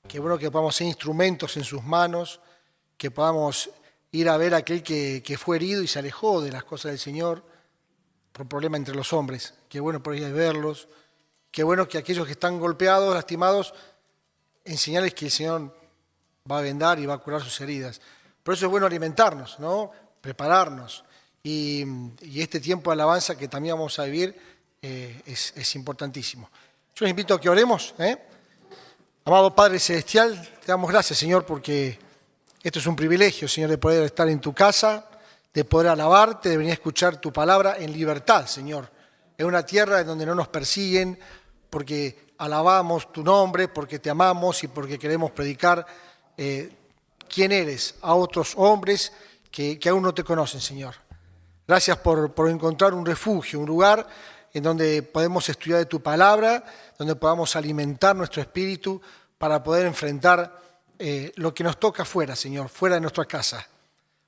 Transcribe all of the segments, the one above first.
Qué bueno que podamos ser instrumentos en sus manos, que podamos ir a ver a aquel que fue herido y se alejó de las cosas del Señor por problema entre los hombres. Qué bueno por ahí verlos. Qué bueno que aquellos que están golpeados, lastimados, enseñarles que el Señor va a vendar y va a curar sus heridas. Por eso es bueno alimentarnos, ¿no? Prepararnos. Y este tiempo de alabanza que también vamos a vivir es importantísimo. Yo les invito a que oremos. Amado Padre Celestial, te damos gracias, Señor, porque esto es un privilegio, Señor, de poder estar en tu casa, de poder alabarte, de venir a escuchar tu palabra en libertad, Señor. En una tierra en donde no nos persiguen, porque alabamos tu nombre, porque te amamos y porque queremos predicar quién eres a otros hombres que aún no te conocen, Señor. Gracias por encontrar un refugio, un lugar en donde podemos estudiar de tu palabra, donde podamos alimentar nuestro espíritu para poder enfrentar lo que nos toca afuera, Señor, fuera de nuestra casa,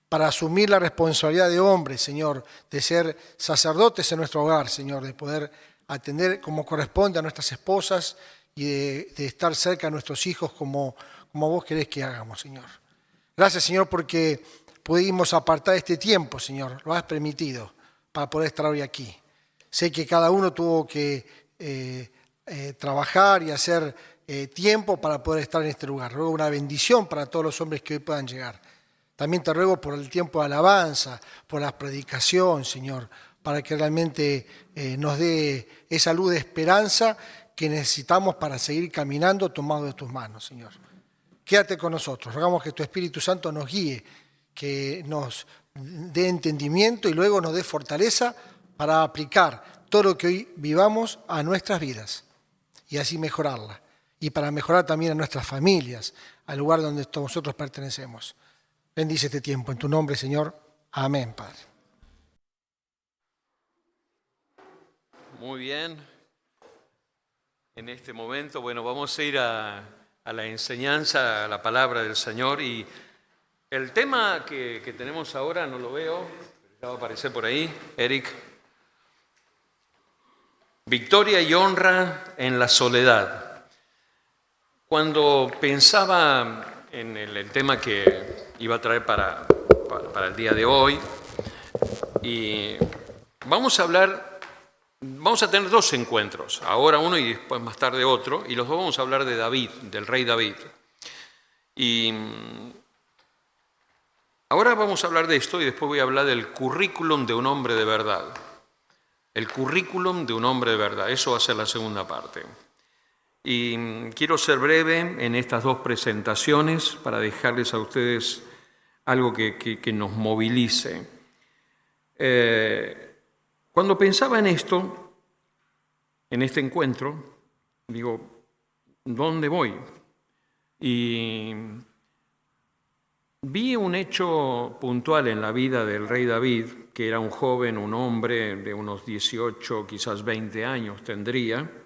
para asumir la responsabilidad de hombres, Señor, de ser sacerdotes en nuestro hogar, Señor, de poder atender como corresponde a nuestras esposas y de estar cerca de nuestros hijos como vos querés que hagamos, Señor. Gracias, Señor, porque pudimos apartar este tiempo, Señor, lo has permitido para poder estar hoy aquí. Sé que cada uno tuvo que trabajar y hacer tiempo para poder estar en este lugar. Ruego una bendición para todos los hombres que hoy puedan llegar. También te ruego por el tiempo de alabanza, por la predicación, Señor, para que realmente nos dé esa luz de esperanza que necesitamos para seguir caminando tomados de tus manos, Señor. Quédate con nosotros, rogamos que tu Espíritu Santo nos guíe, que nos dé entendimiento y luego nos dé fortaleza para aplicar todo lo que hoy vivamos a nuestras vidas y así mejorarla. Y para mejorar también a nuestras familias, al lugar donde nosotros pertenecemos. Bendice este tiempo. En tu nombre, Señor. Amén, Padre. Muy bien. En este momento, bueno, vamos a ir a la enseñanza, a la palabra del Señor. Y el tema que tenemos ahora, no lo veo, ya va a aparecer por ahí, Eric. Victoria y honra en la soledad. Cuando pensaba en el tema que iba a traer para el día de hoy, y vamos a tener dos encuentros, ahora uno y después más tarde otro, y los dos vamos a hablar de David, del rey David. Y ahora vamos a hablar de esto y después voy a hablar del currículum de un hombre de verdad. El currículum de un hombre de verdad, eso va a ser la segunda parte. Y quiero ser breve en estas dos presentaciones para dejarles a ustedes algo que nos movilice. Cuando pensaba en esto, en este encuentro, digo, ¿dónde voy? Y vi un hecho puntual en la vida del rey David, que era un joven, un hombre de unos 18, quizás 20 años tendría,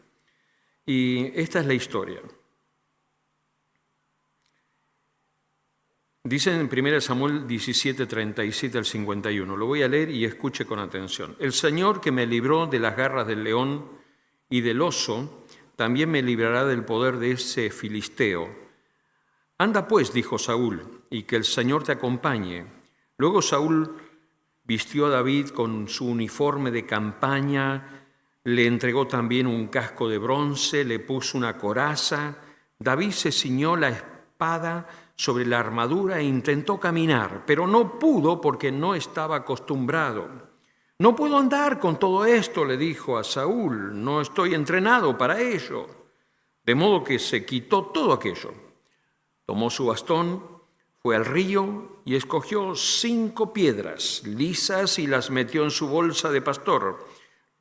y esta es la historia. Dice en 1 Samuel 17, 37 al 51, lo voy a leer y escuche con atención. El Señor que me libró de las garras del león y del oso, también me librará del poder de ese filisteo. Anda pues, dijo Saúl, y que el Señor te acompañe. Luego Saúl vistió a David con su uniforme de campaña, le entregó también un casco de bronce, le puso una coraza. David se ciñó la espada sobre la armadura e intentó caminar, pero no pudo porque no estaba acostumbrado. No puedo andar con todo esto, le dijo a Saúl, no estoy entrenado para ello. De modo que se quitó todo aquello. Tomó su bastón, fue al río y escogió 5 piedras lisas y las metió en su bolsa de pastor.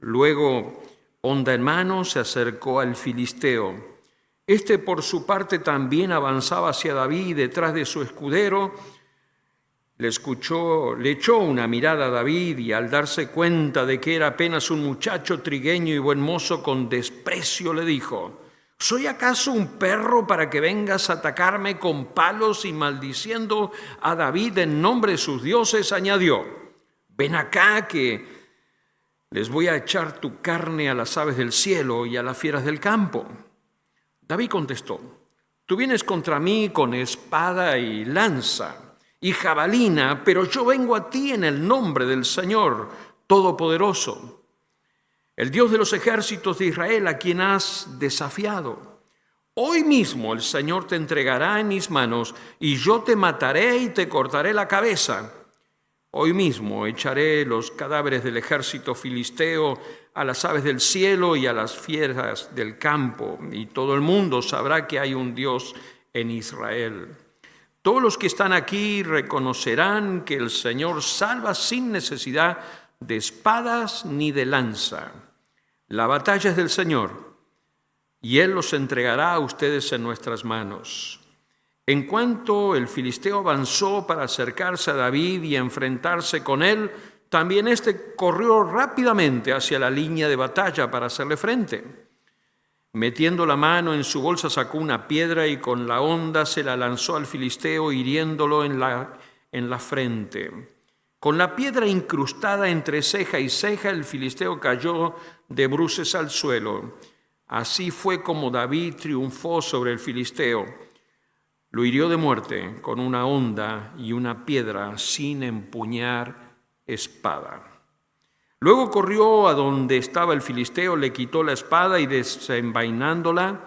Luego, honda en mano, se acercó al filisteo. Este, por su parte, también avanzaba hacia David y detrás de su escudero. Le echó una mirada a David y al darse cuenta de que era apenas un muchacho trigueño y buen mozo, con desprecio le dijo: ¿Soy acaso un perro para que vengas a atacarme con palos? Y maldiciendo a David en nombre de sus dioses, añadió: Ven acá que les voy a echar tu carne a las aves del cielo y a las fieras del campo. David contestó: Tú vienes contra mí con espada y lanza y jabalina, pero yo vengo a ti en el nombre del Señor Todopoderoso, el Dios de los ejércitos de Israel, a quien has desafiado. Hoy mismo el Señor te entregará en mis manos y yo te mataré y te cortaré la cabeza. Hoy mismo echaré los cadáveres del ejército filisteo a las aves del cielo y a las fieras del campo, y todo el mundo sabrá que hay un Dios en Israel. Todos los que están aquí reconocerán que el Señor salva sin necesidad de espadas ni de lanza. La batalla es del Señor, y Él los entregará a ustedes en nuestras manos. En cuanto el filisteo avanzó para acercarse a David y enfrentarse con él, también éste corrió rápidamente hacia la línea de batalla para hacerle frente. Metiendo la mano en su bolsa sacó una piedra y con la honda se la lanzó al filisteo, hiriéndolo en la frente. Con la piedra incrustada entre ceja y ceja, el filisteo cayó de bruces al suelo. Así fue como David triunfó sobre el filisteo. Lo hirió de muerte con una honda y una piedra sin empuñar espada. Luego corrió a donde estaba el filisteo, le quitó la espada y desenvainándola,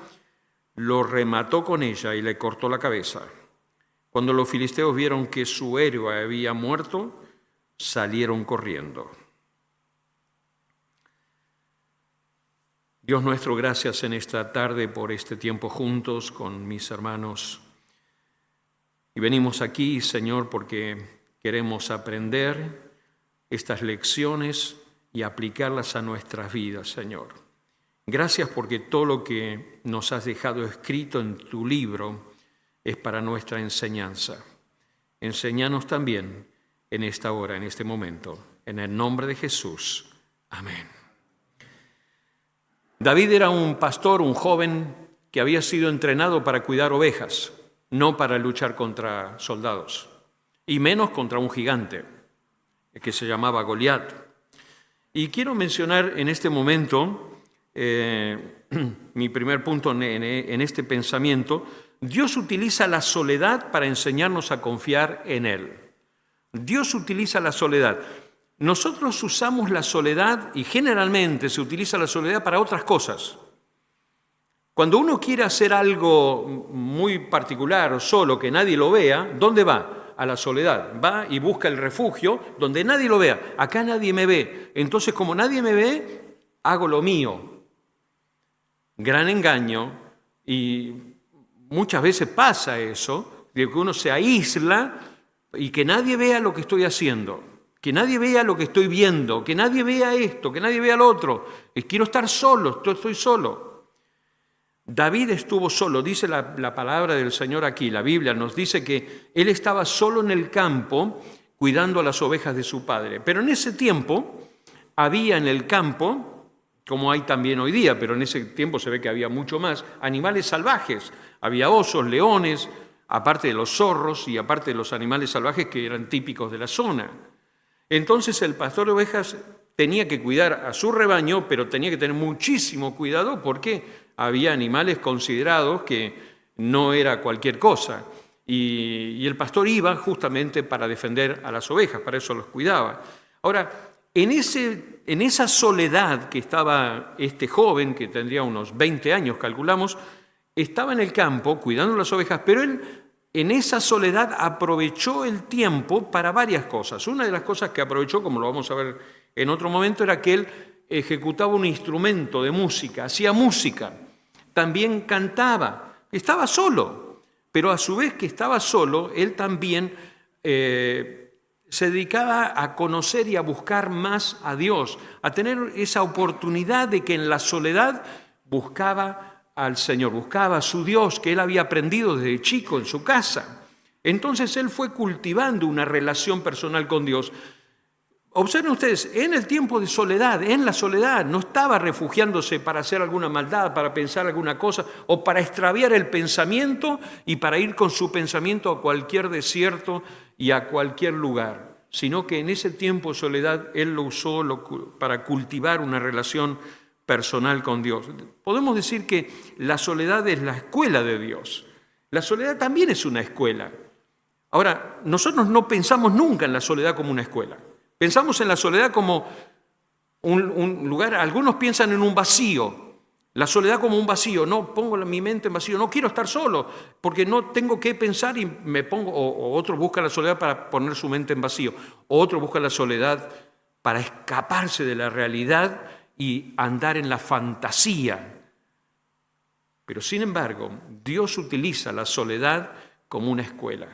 lo remató con ella y le cortó la cabeza. Cuando los filisteos vieron que su héroe había muerto, salieron corriendo. Dios nuestro, gracias en esta tarde por este tiempo juntos con mis hermanos. Y venimos aquí, Señor, porque queremos aprender estas lecciones y aplicarlas a nuestras vidas, Señor. Gracias porque todo lo que nos has dejado escrito en tu libro es para nuestra enseñanza. Enséñanos también en esta hora, en este momento. En el nombre de Jesús. Amén. David era un pastor, un joven que había sido entrenado para cuidar ovejas, no para luchar contra soldados, y menos contra un gigante que se llamaba Goliat. Y quiero mencionar en este momento, mi primer punto en este pensamiento, Dios utiliza la soledad para enseñarnos a confiar en Él. Dios utiliza la soledad. Nosotros usamos la soledad y generalmente se utiliza la soledad para otras cosas. Cuando uno quiere hacer algo muy particular o solo, que nadie lo vea, ¿dónde va? A la soledad. Va y busca el refugio donde nadie lo vea. Acá nadie me ve. Entonces, como nadie me ve, hago lo mío. Gran engaño, y muchas veces pasa eso, de que uno se aísla y que nadie vea lo que estoy haciendo, que nadie vea lo que estoy viendo, que nadie vea esto, que nadie vea lo otro. Quiero estar solo, estoy solo. David estuvo solo, dice la palabra del Señor aquí, la Biblia nos dice que él estaba solo en el campo cuidando a las ovejas de su padre. Pero en ese tiempo había en el campo, como hay también hoy día, pero en ese tiempo se ve que había mucho más, animales salvajes. Había osos, leones, aparte de los zorros y aparte de los animales salvajes que eran típicos de la zona. Entonces el pastor de ovejas tenía que cuidar a su rebaño, pero tenía que tener muchísimo cuidado porque había animales considerados que no era cualquier cosa. Y el pastor iba justamente para defender a las ovejas, para eso los cuidaba. Ahora, en esa soledad que estaba este joven, que tendría unos 20 años, calculamos, estaba en el campo cuidando las ovejas, pero él en esa soledad aprovechó el tiempo para varias cosas. Una de las cosas que aprovechó, como lo vamos a ver en otro momento, era que él ejecutaba un instrumento de música, hacía música, también cantaba, estaba solo, pero a su vez que estaba solo, él también se dedicaba a conocer y a buscar más a Dios, a tener esa oportunidad de que en la soledad buscaba al Señor, buscaba a su Dios que él había aprendido desde chico en su casa. Entonces él fue cultivando una relación personal con Dios. Observen ustedes, en el tiempo de soledad, en la soledad, no estaba refugiándose para hacer alguna maldad, para pensar alguna cosa o para extraviar el pensamiento y para ir con su pensamiento a cualquier desierto y a cualquier lugar, sino que en ese tiempo de soledad él lo usó para cultivar una relación personal con Dios. Podemos decir que la soledad es la escuela de Dios. La soledad también es una escuela. Ahora, nosotros no pensamos nunca en la soledad como una escuela. Pensamos en la soledad como un lugar, algunos piensan en un vacío, la soledad como un vacío. No, pongo mi mente en vacío, no quiero estar solo, porque no tengo que pensar y me pongo, o otros buscan la soledad para poner su mente en vacío, o otros buscan la soledad para escaparse de la realidad y andar en la fantasía. Pero sin embargo, Dios utiliza la soledad como una escuela.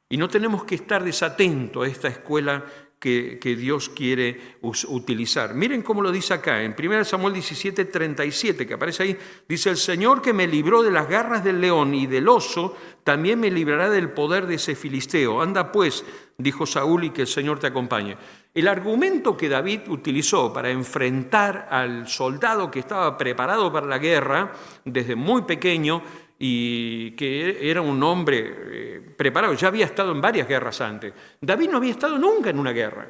Y no tenemos que estar desatentos a esta escuela que Dios quiere utilizar. Miren cómo lo dice acá, en 1 Samuel 17:37, que aparece ahí, dice: el Señor que me libró de las garras del león y del oso, también me librará del poder de ese filisteo. Anda pues, dijo Saúl, y que el Señor te acompañe. El argumento que David utilizó para enfrentar al soldado que estaba preparado para la guerra desde muy pequeño, y que era un hombre preparado, ya había estado en varias guerras antes. David no había estado nunca en una guerra,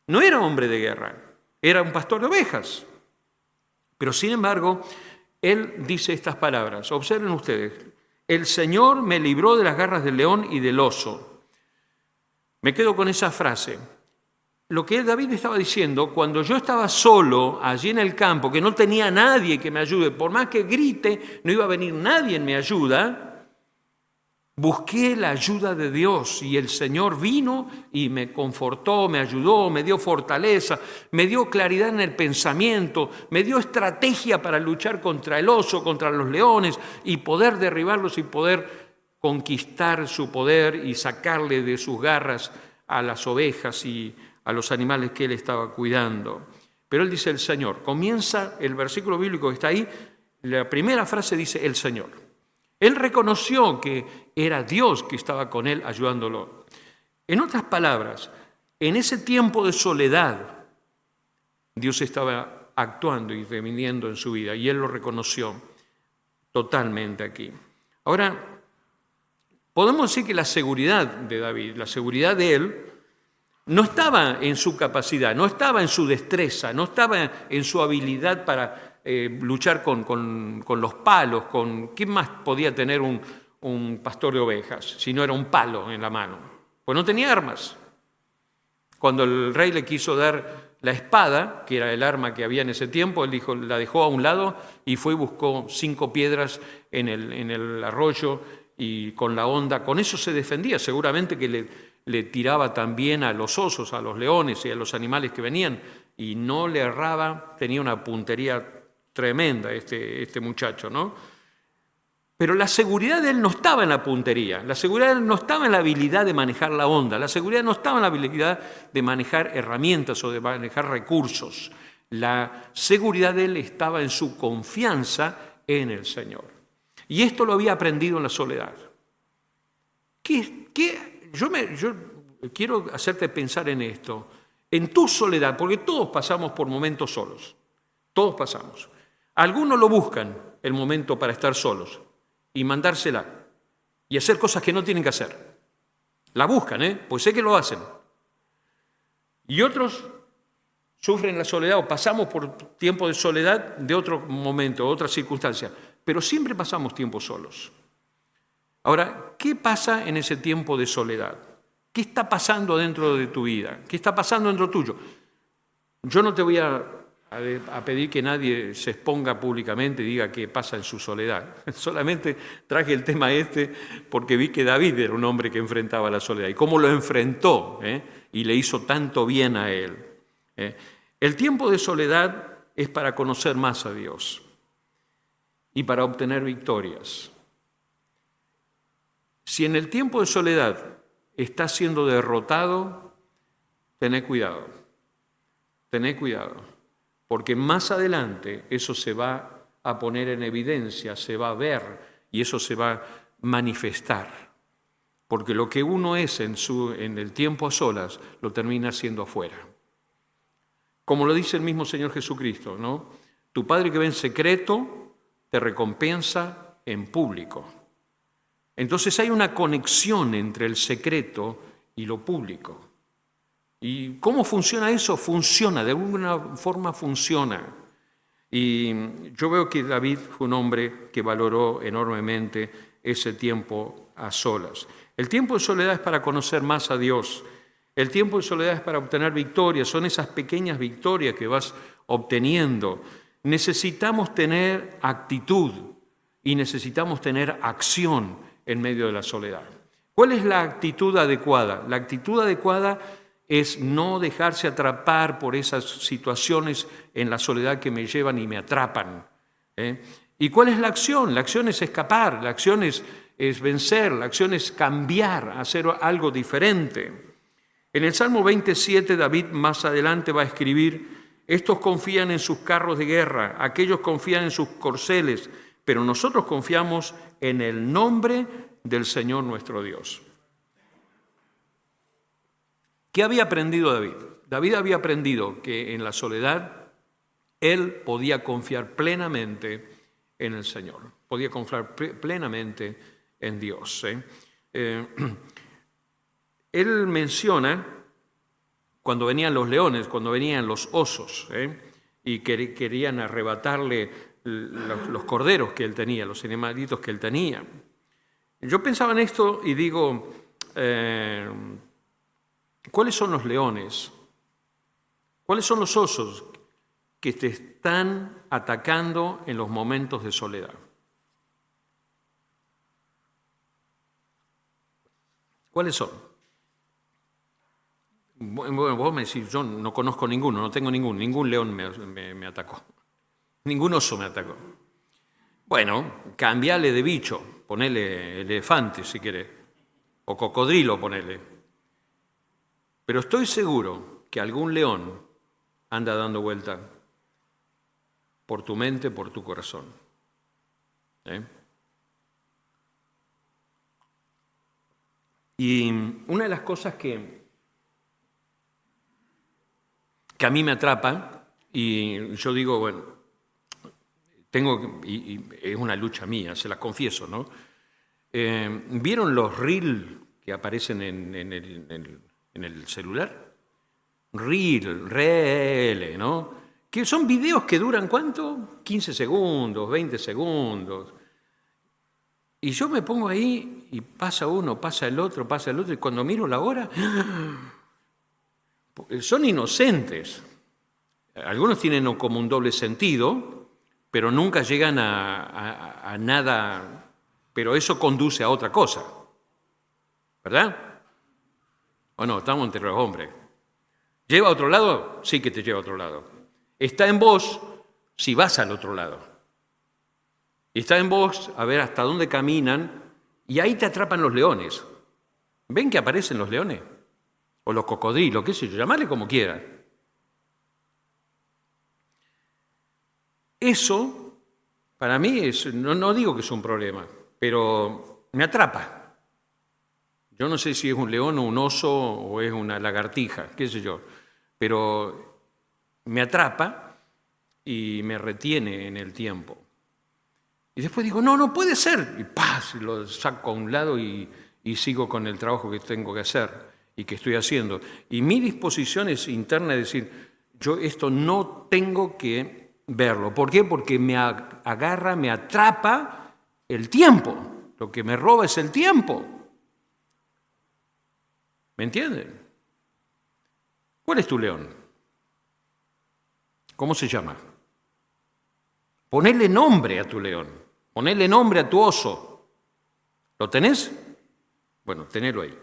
no era hombre de guerra, era un pastor de ovejas. Pero sin embargo, él dice estas palabras, observen ustedes: el Señor me libró de las garras del león y del oso. Me quedo con esa frase. Lo que David estaba diciendo, cuando yo estaba solo allí en el campo, que no tenía nadie que me ayude, por más que grite, no iba a venir nadie en mi ayuda, busqué la ayuda de Dios y el Señor vino y me confortó, me ayudó, me dio fortaleza, me dio claridad en el pensamiento, me dio estrategia para luchar contra el oso, contra los leones y poder derribarlos y poder conquistar su poder y sacarle de sus garras a las ovejas y a los animales que él estaba cuidando. Pero él dice el Señor. Comienza el versículo bíblico que está ahí, la primera frase dice el Señor. Él reconoció que era Dios que estaba con él ayudándolo. En otras palabras, en ese tiempo de soledad, Dios estaba actuando y interviniendo en su vida y él lo reconoció totalmente aquí. Ahora, podemos decir que la seguridad de David, la seguridad de él, no estaba en su capacidad, no estaba en su destreza, no estaba en su habilidad para luchar con los palos. ¿Qué más podía tener un pastor de ovejas si no era un palo en la mano? Pues no tenía armas. Cuando el rey le quiso dar la espada, que era el arma que había en ese tiempo, él dijo, la dejó a un lado y fue y buscó 5 piedras en el arroyo y con la honda, con eso se defendía. Seguramente que le tiraba también a los osos, a los leones y a los animales que venían, y no le erraba, tenía una puntería tremenda este muchacho, ¿no? Pero la seguridad de él no estaba en la puntería, la seguridad de él no estaba en la habilidad de manejar la onda, la seguridad no estaba en la habilidad de manejar herramientas o de manejar recursos. La seguridad de él estaba en su confianza en el Señor. Y esto lo había aprendido en la soledad. Yo quiero hacerte pensar en esto, en tu soledad, porque todos pasamos por momentos solos, todos pasamos. Algunos lo buscan, el momento para estar solos, y mandársela, y hacer cosas que no tienen que hacer. La buscan, pues sé que lo hacen. Y otros sufren la soledad o pasamos por tiempo de soledad de otro momento, otra circunstancia, pero siempre pasamos tiempos solos. Ahora, ¿qué pasa en ese tiempo de soledad? ¿Qué está pasando dentro de tu vida? ¿Qué está pasando dentro tuyo? Yo no te voy a pedir que nadie se exponga públicamente y diga qué pasa en su soledad. Solamente traje el tema porque vi que David era un hombre que enfrentaba la soledad y cómo lo enfrentó y le hizo tanto bien a él. El tiempo de soledad es para conocer más a Dios y para obtener victorias. Si en el tiempo de soledad estás siendo derrotado, tené cuidado, porque más adelante eso se va a poner en evidencia, se va a ver y eso se va a manifestar, porque lo que uno es en el tiempo a solas lo termina siendo afuera. Como lo dice el mismo Señor Jesucristo, ¿no? Tu Padre que ve en secreto te recompensa en público. Entonces hay una conexión entre el secreto y lo público. ¿Y cómo funciona eso? Funciona, de alguna forma funciona. Y yo veo que David fue un hombre que valoró enormemente ese tiempo a solas. El tiempo de soledad es para conocer más a Dios. El tiempo de soledad es para obtener victorias. Son esas pequeñas victorias que vas obteniendo. Necesitamos tener actitud y necesitamos tener acción en medio de la soledad. ¿Cuál es la actitud adecuada? La actitud adecuada es no dejarse atrapar por esas situaciones en la soledad que me llevan y me atrapan. ¿Y cuál es la acción? La acción es escapar, la acción es vencer, la acción es cambiar, hacer algo diferente. En el Salmo 27, David más adelante va a escribir: estos confían en sus carros de guerra, aquellos confían en sus corceles, pero nosotros confiamos en el nombre del Señor nuestro Dios. ¿Qué había aprendido David? David había aprendido que en la soledad él podía confiar plenamente en el Señor, podía confiar plenamente en Dios. Él menciona cuando venían los leones, cuando venían los osos, y querían arrebatarle los corderos que él tenía, los animalitos que él tenía. Yo pensaba en esto y digo, ¿cuáles son los leones? ¿Cuáles son los osos que te están atacando en los momentos de soledad? ¿Cuáles son? Bueno, vos me decís, yo no conozco ninguno, no tengo ningún león me atacó. Ningún oso me atacó. Bueno, cambiale de bicho, ponele elefante si querés, o cocodrilo ponele. Pero estoy seguro que algún león anda dando vuelta por tu mente, por tu corazón. Y una de las cosas que a mí me atrapa, y yo digo, bueno, y es una lucha mía, se las confieso, ¿no? ¿Vieron los reels que aparecen en el celular? Reel, ¿no? Que son videos que duran, ¿cuánto? 15 segundos, 20 segundos. Y yo me pongo ahí y pasa uno, pasa el otro, y cuando miro la hora, son inocentes. Algunos tienen como un doble sentido, pero nunca llegan a nada, pero eso conduce a otra cosa, ¿verdad? ¿O no? Estamos entre los hombres. ¿Lleva a otro lado? Sí que te lleva a otro lado. Está en vos si vas al otro lado. Está en vos a ver hasta dónde caminan y ahí te atrapan los leones. ¿Ven que aparecen los leones? O los cocodrilos, qué sé yo, llamarle como quieran. Eso, para mí, no digo que es un problema, pero me atrapa. Yo no sé si es un león o un oso o es una lagartija, qué sé yo, pero me atrapa y me retiene en el tiempo. Y después digo, no puede ser. Y ¡paz! Lo saco a un lado y sigo con el trabajo que tengo que hacer y que estoy haciendo. Y mi disposición es interna de decir, yo esto no tengo que verlo. ¿Por qué? Porque me agarra, me atrapa el tiempo. Lo que me roba es el tiempo. ¿Me entienden? ¿Cuál es tu león? ¿Cómo se llama? Ponele nombre a tu león. Ponele nombre a tu oso. ¿Lo tenés? Bueno, tenelo ahí.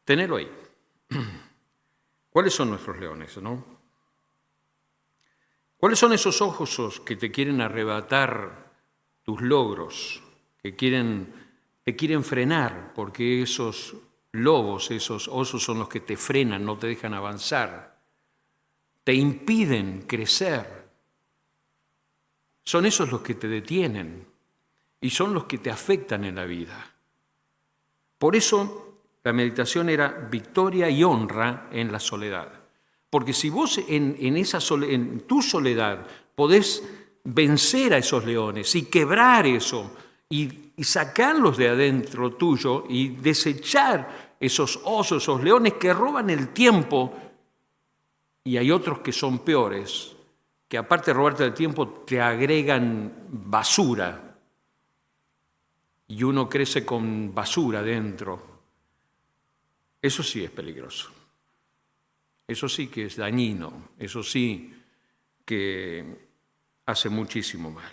Tenelo ahí. ¿Cuáles son nuestros leones, no? ¿Cuáles son esos osos que te quieren arrebatar tus logros, que te quieren frenar, porque esos lobos, esos osos son los que te frenan, no te dejan avanzar, te impiden crecer? Son esos los que te detienen y son los que te afectan en la vida. Por eso la meditación era victoria y honra en la soledad. Porque si vos en tu soledad podés vencer a esos leones y quebrar eso y sacarlos de adentro tuyo y desechar esos osos, esos leones que roban el tiempo, y hay otros que son peores, que aparte de robarte el tiempo te agregan basura, y uno crece con basura dentro, eso sí es peligroso. Eso sí que es dañino, eso sí que hace muchísimo mal.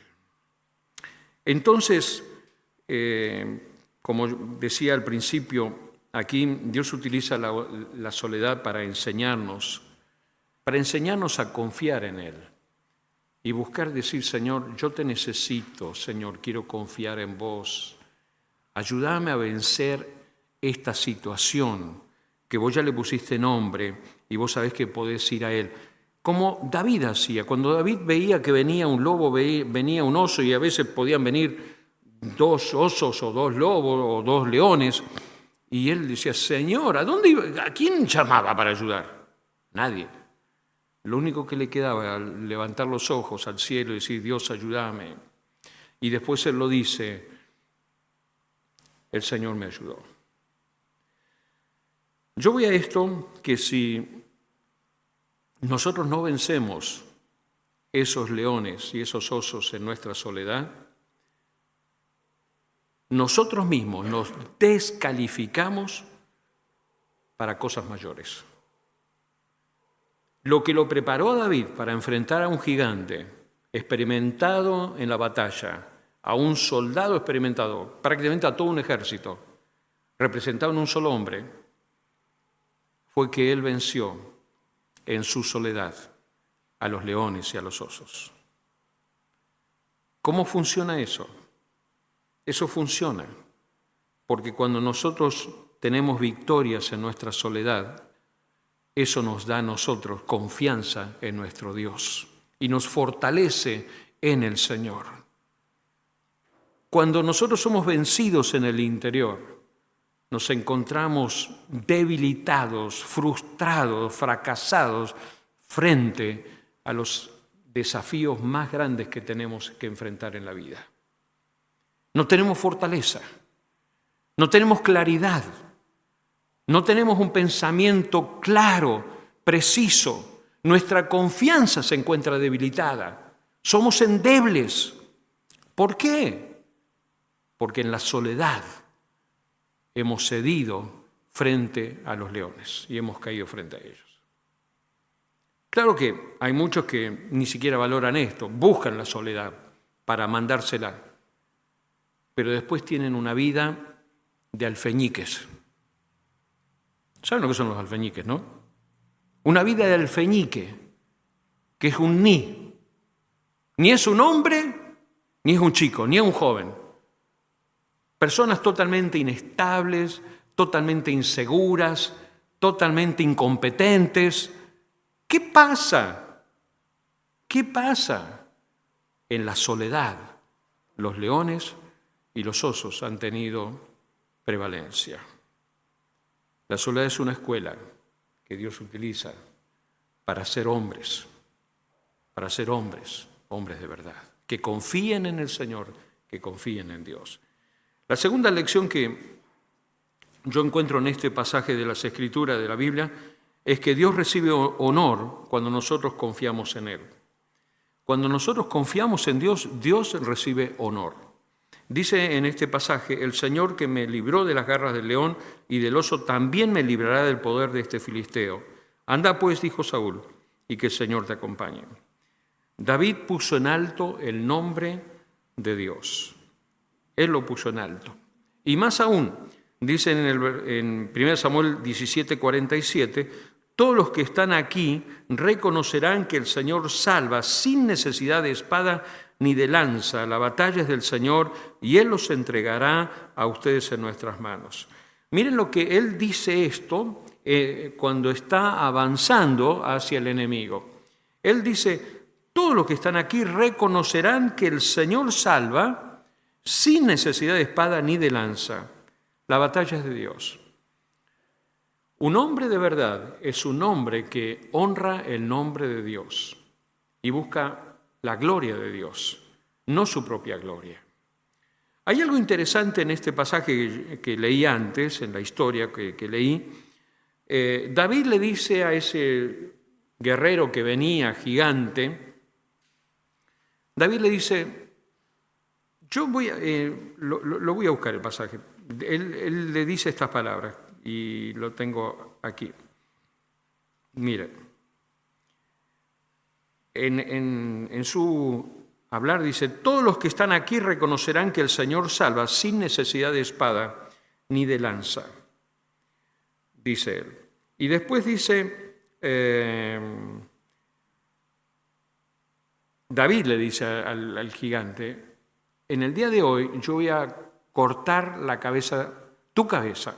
Entonces, como decía al principio, aquí Dios utiliza la soledad para enseñarnos a confiar en Él y buscar decir, Señor, yo te necesito, Señor, quiero confiar en vos. Ayúdame a vencer esta situación que vos ya le pusiste nombre y vos sabés que podés ir a Él. Como David hacía, cuando David veía que venía un lobo, venía un oso y a veces podían venir 2 osos o 2 lobos o 2 leones, y él decía, Señor, ¿a dónde iba? ¿A quién llamaba para ayudar? Nadie. Lo único que le quedaba era levantar los ojos al cielo y decir, Dios, ayúdame. Y después él lo dice, el Señor me ayudó. Yo voy a esto que si nosotros no vencemos esos leones y esos osos en nuestra soledad, nosotros mismos nos descalificamos para cosas mayores. Lo que lo preparó a David para enfrentar a un gigante experimentado en la batalla, a un soldado experimentado, prácticamente a todo un ejército, representado en un solo hombre, fue que él venció en su soledad a los leones y a los osos. ¿Cómo funciona eso? Eso funciona porque cuando nosotros tenemos victorias en nuestra soledad, eso nos da a nosotros confianza en nuestro Dios y nos fortalece en el Señor. Cuando nosotros somos vencidos en el interior, nos encontramos debilitados, frustrados, fracasados frente a los desafíos más grandes que tenemos que enfrentar en la vida. No tenemos fortaleza, no tenemos claridad, no tenemos un pensamiento claro, preciso. Nuestra confianza se encuentra debilitada. Somos endebles. ¿Por qué? Porque en la soledad hemos cedido frente a los leones y hemos caído frente a ellos. Claro que hay muchos que ni siquiera valoran esto, buscan la soledad para mandársela, pero después tienen una vida de alfeñiques. ¿Saben lo que son los alfeñiques, no? Una vida de alfeñique, que es un ni. Ni es un hombre, ni es un chico, ni es un joven. Personas totalmente inestables, totalmente inseguras, totalmente incompetentes. ¿Qué pasa? ¿Qué pasa? En la soledad, los leones y los osos han tenido prevalencia. La soledad es una escuela que Dios utiliza para ser hombres, hombres de verdad, que confíen en el Señor, que confíen en Dios. La segunda lección que yo encuentro en este pasaje de las Escrituras de la Biblia es que Dios recibe honor cuando nosotros confiamos en Él. Cuando nosotros confiamos en Dios, Dios recibe honor. Dice en este pasaje, el Señor que me libró de las garras del león y del oso, también me librará del poder de este filisteo. Anda pues, dijo Saúl, y que el Señor te acompañe. David puso en alto el nombre de Dios. Él lo puso en alto. Y más aún, dice en 1 Samuel 17:47, todos los que están aquí reconocerán que el Señor salva sin necesidad de espada ni de lanza. La batalla es del Señor y Él los entregará a ustedes en nuestras manos. Miren lo que Él dice esto cuando está avanzando hacia el enemigo. Él dice, todos los que están aquí reconocerán que el Señor salva sin necesidad de espada ni de lanza. La batalla es de Dios. Un hombre de verdad es un hombre que honra el nombre de Dios y busca la gloria de Dios, no su propia gloria. Hay algo interesante en este pasaje que leí antes, en la historia que leí. David le dice a ese guerrero que venía, gigante, David le dice, Yo lo voy a buscar el pasaje. Él le dice estas palabras y lo tengo aquí. Mire, en su hablar dice, todos los que están aquí reconocerán que el Señor salva sin necesidad de espada ni de lanza, dice él. Y después dice, David le dice al gigante, en el día de hoy yo voy a cortar la cabeza, tu cabeza.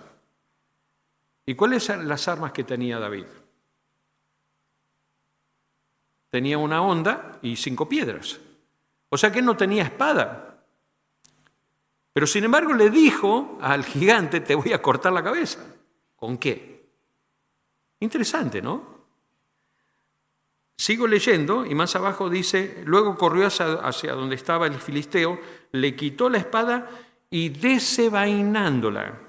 ¿Y cuáles eran las armas que tenía David? Tenía una honda y 5 piedras. O sea que él no tenía espada. Pero sin embargo le dijo al gigante, te voy a cortar la cabeza. ¿Con qué? Interesante, ¿no? Sigo leyendo y más abajo dice, luego corrió hacia donde estaba el filisteo, le quitó la espada y desenvainándola,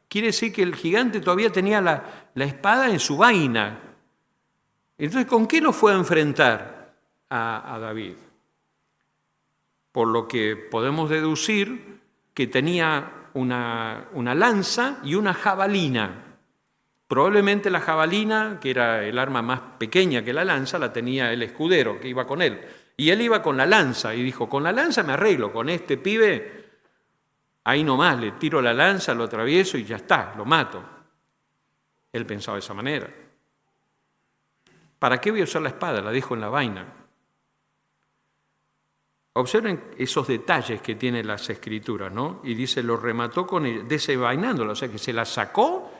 quiere decir que el gigante todavía tenía la espada en su vaina. Entonces, ¿con qué lo fue a enfrentar a David? Por lo que podemos deducir que tenía una lanza y una jabalina. Probablemente la jabalina, que era el arma más pequeña que la lanza, la tenía el escudero que iba con él. Y él iba con la lanza y dijo, con la lanza me arreglo, con este pibe, ahí nomás, le tiro la lanza, lo atravieso y ya está, lo mato. Él pensaba de esa manera. ¿Para qué voy a usar la espada? La dejo en la vaina. Observen esos detalles que tienen las Escrituras, ¿no? Y dice, lo remató con ella, desenvainándola, o sea que se la sacó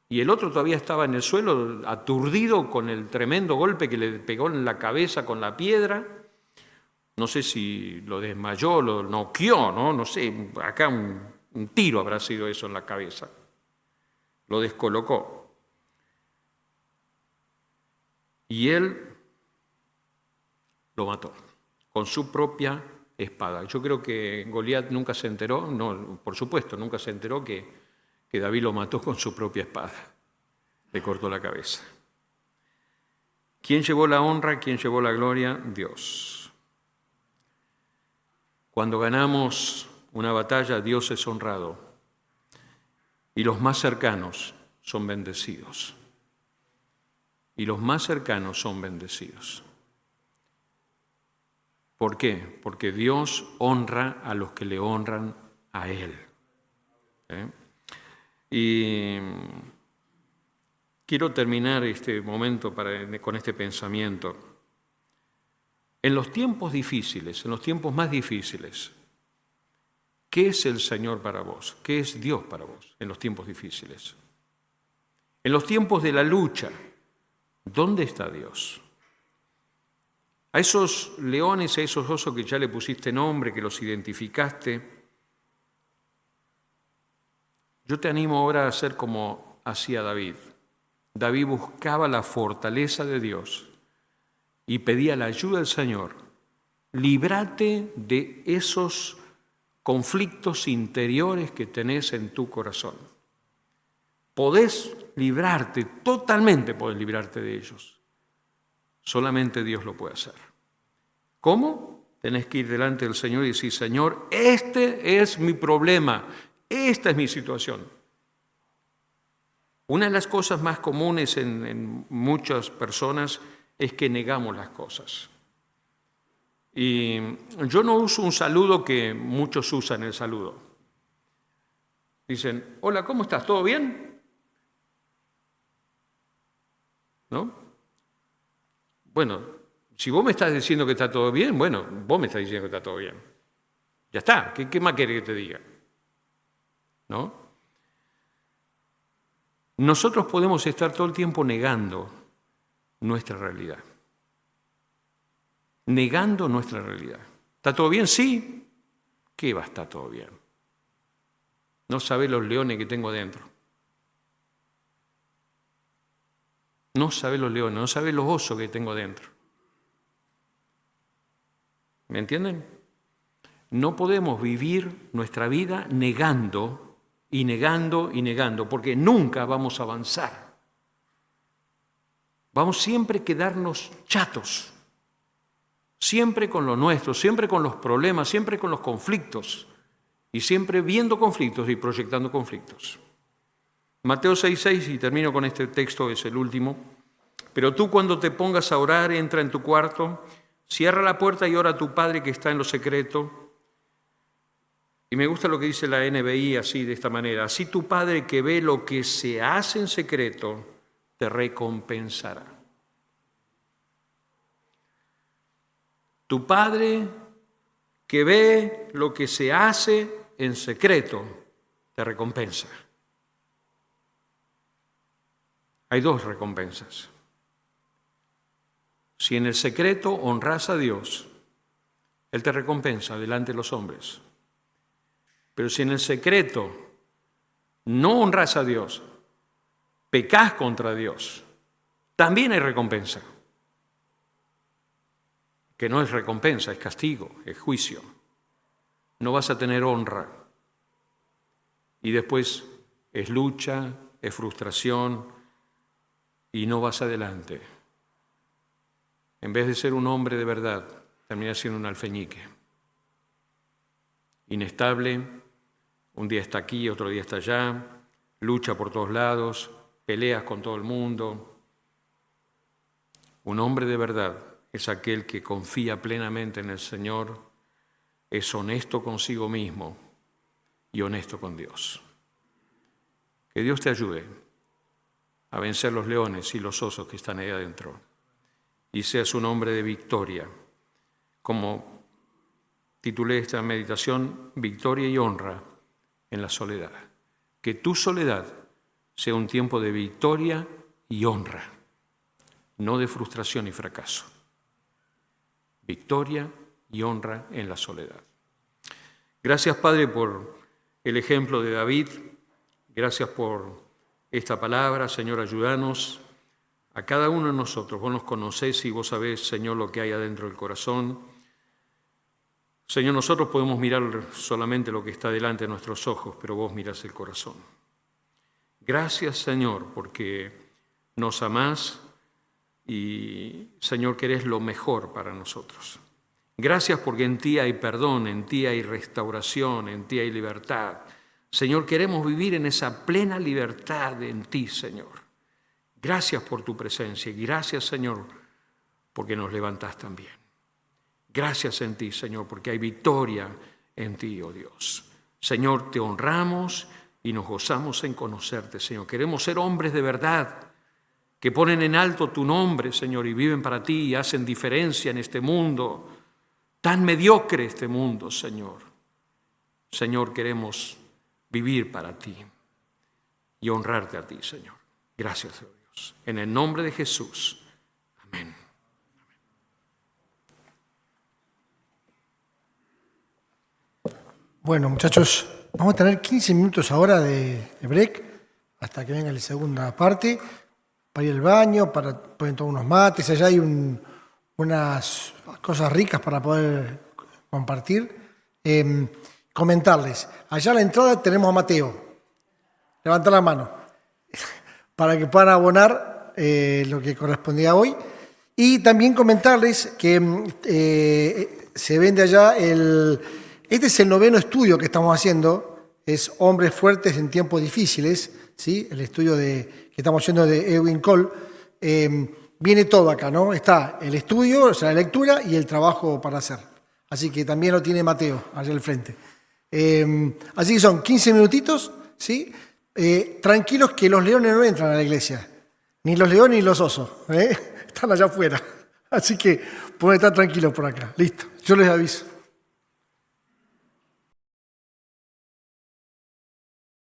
y el otro todavía estaba en el suelo aturdido con el tremendo golpe que le pegó en la cabeza con la piedra. No sé si lo desmayó, lo noqueó, ¿no? No sé, acá un tiro habrá sido eso en la cabeza. Lo descolocó. Y él lo mató con su propia espada. Yo creo que Goliat nunca se enteró, no, por supuesto, nunca se enteró que David lo mató con su propia espada. Le cortó la cabeza. ¿Quién llevó la honra? ¿Quién llevó la gloria? Dios. Cuando ganamos una batalla, Dios es honrado y los más cercanos son bendecidos. Y los más cercanos son bendecidos. ¿Por qué? Porque Dios honra a los que le honran a Él. Y quiero terminar este momento con este pensamiento. En los tiempos difíciles, en los tiempos más difíciles, ¿qué es el Señor para vos? ¿Qué es Dios para vos en los tiempos difíciles? En los tiempos de la lucha, ¿dónde está Dios? A esos leones, a esos osos que ya le pusiste nombre, que los identificaste, yo te animo ahora a hacer como hacía David. David buscaba la fortaleza de Dios y pedía la ayuda del Señor. Líbrate de esos conflictos interiores que tenés en tu corazón. Podés librarte, totalmente podés librarte de ellos. Solamente Dios lo puede hacer. ¿Cómo? Tenés que ir delante del Señor y decir, Señor, este es mi problema, esta es mi situación. Una de las cosas más comunes en muchas personas es que negamos las cosas. Y yo no uso un saludo que muchos usan el saludo. Dicen, hola, ¿cómo estás? ¿Todo bien? ¿No? Bueno, si vos me estás diciendo que está todo bien, bueno, vos me estás diciendo que está todo bien. Ya está, ¿qué más querés que te diga? ¿No? Nosotros podemos estar todo el tiempo negando nuestra realidad. Negando nuestra realidad. ¿Está todo bien? Sí. ¿Qué va a estar todo bien? No sabés los leones que tengo dentro. No sabés los leones, no sabés los osos que tengo dentro. ¿Me entienden? No podemos vivir nuestra vida negando y negando y negando, porque nunca vamos a avanzar. Vamos siempre a quedarnos chatos, siempre con lo nuestro, siempre con los problemas, siempre con los conflictos, y siempre viendo conflictos y proyectando conflictos. Mateo 6:6, y termino con este texto, es el último. Pero tú cuando te pongas a orar, entra en tu cuarto, cierra la puerta y ora a tu Padre que está en lo secreto. Y me gusta lo que dice la NBI así, de esta manera. Así tu Padre que ve lo que se hace en secreto, te recompensará. Tu Padre que ve lo que se hace en secreto, te recompensa. Hay dos recompensas. Si en el secreto honras a Dios, Él te recompensa delante de los hombres. Pero si en el secreto no honras a Dios, pecás contra Dios, también hay recompensa. Que no es recompensa, es castigo, es juicio. No vas a tener honra. Y después es lucha, es frustración y no vas adelante. En vez de ser un hombre de verdad, terminas siendo un alfeñique. Inestable, un día está aquí, otro día está allá, lucha por todos lados, peleas con todo el mundo. Un hombre de verdad es aquel que confía plenamente en el Señor, es honesto consigo mismo y honesto con Dios. Que Dios te ayude a vencer los leones y los osos que están ahí adentro y seas un hombre de victoria. Como titulé esta meditación, Victoria y honra en la soledad. Que tu soledad sea un tiempo de victoria y honra, no de frustración y fracaso. Victoria y honra en la soledad. Gracias, Padre, por el ejemplo de David. Gracias por esta palabra. Señor, ayúdanos a cada uno de nosotros. Vos nos conocés y vos sabés, Señor, lo que hay adentro del corazón. Señor, nosotros podemos mirar solamente lo que está delante de nuestros ojos, pero vos mirás el corazón. Gracias, Señor, porque nos amás y, Señor, querés lo mejor para nosotros. Gracias porque en ti hay perdón, en ti hay restauración, en ti hay libertad. Señor, queremos vivir en esa plena libertad en ti, Señor. Gracias por tu presencia y gracias, Señor, porque nos levantás también. Gracias en ti, Señor, porque hay victoria en ti, oh Dios. Señor, te honramos y nos gozamos en conocerte, Señor. Queremos ser hombres de verdad, que ponen en alto tu nombre, Señor, y viven para ti y hacen diferencia en este mundo, tan mediocre este mundo, Señor. Señor, queremos vivir para ti y honrarte a ti, Señor. Gracias, oh Dios. En el nombre de Jesús. Amén. Bueno, muchachos, vamos a tener 15 minutos ahora de break hasta que venga la segunda parte, para ir al baño, pueden tomar unos mates, allá hay unas cosas ricas para poder compartir. Comentarles, allá a la entrada tenemos a Mateo, levanta la mano, para que puedan abonar lo que correspondía hoy. Y también comentarles que se vende allá este es el 9º estudio que estamos haciendo, es Hombres Fuertes en Tiempos Difíciles, ¿sí? El estudio que estamos haciendo de Edwin Cole. Viene todo acá, ¿no? Está el estudio, o sea, la lectura y el trabajo para hacer. Así que también lo tiene Mateo allá al frente. Así que son 15 minutitos, ¿sí? Tranquilos que los leones no entran a la iglesia, ni los leones ni los osos, están allá afuera. Así que pueden estar tranquilos por acá. Listo, yo les aviso.